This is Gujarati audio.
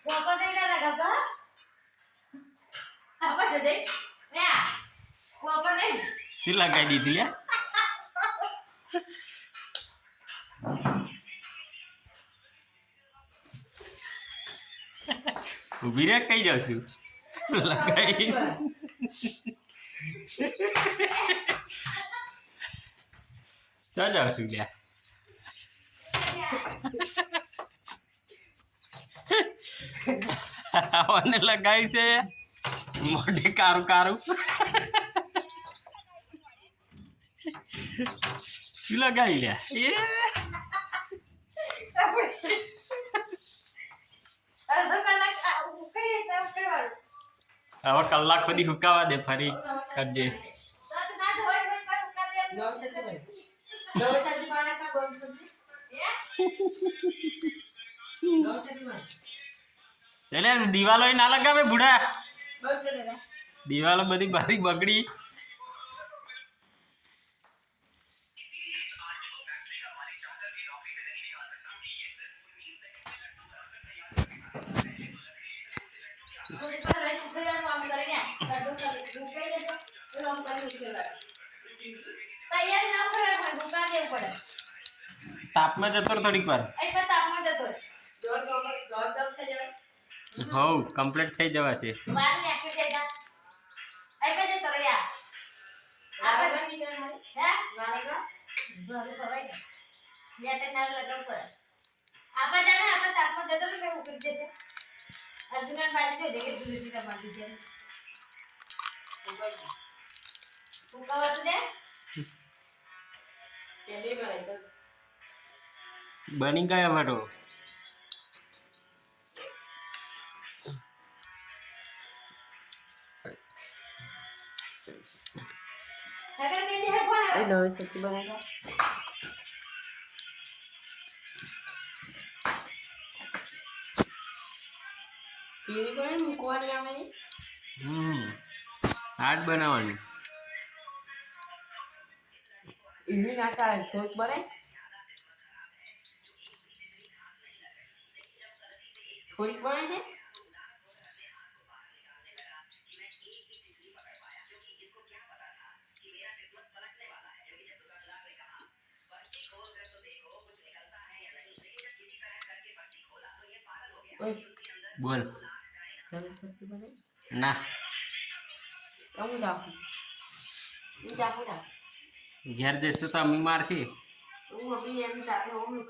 કોકો નહીં ના લગા તો આપા દે દે યા કોકો નહીં સી લગાઈ દીધી લે ઊભી રે કઈ જાશું લગાઈ ચા જાશું લે આવને લગાઈ છે મોઢે કારું કારું શું લગાઈ લે એ અડધો કલાક ઉકળી દે તો કરવાનું હવે કલાક સુધી હુકાવા દે ફરી કરજે તો ના ધોઈ ધોઈ કર ઉકા દે નવસાથી પાણા કા બોલ સબ્જી નવસાથી માં એટલે દિવાલો ના લગાવે બુડા બસ કરે રે દિવાલો બધી બારી બગડી કોઈ પર રહી ઉકળવાનું આમ કરે ને કડો કરે ઉકળી દે તો આમ કરી ઉકળવા તૈયાર ના હોય ઉકા દેવું પડે તાપમાં જતો રહે થોડીક વાર એ પર તાપમાં જતો રહે જોર દમ થઈ જાય હોવ કમ્પ્લીટ થઈ જવાશે બાર ને આખી થઈ જા આઈ બે જતો રહે યાર આગળ બન નીકળે મારે હે વારેગા ઘરે ભરાઈ ગયા બેટે ના લગાવ પર આપા જાને આપા તાપમાં જતો રહે ઉકળી જશે अर्जुन बाजी दे देगे दूसरी का मार दीजिए उनका बात दे पहले बनाए तो बनी गया बटो अगर मेरी है कौन है लो सच्ची बनेगा पीली बने मुकवानी आवे આજ બનાવવાની इन्हीं ना चाहे ठोक बने थोड़ी बने है ओए બોલ તમે સબ્જી બને ના હું જાઉં હું જાઉં ઘેર જઈશ તો અમ્મી મારશે હું અભી એમ જાતે હું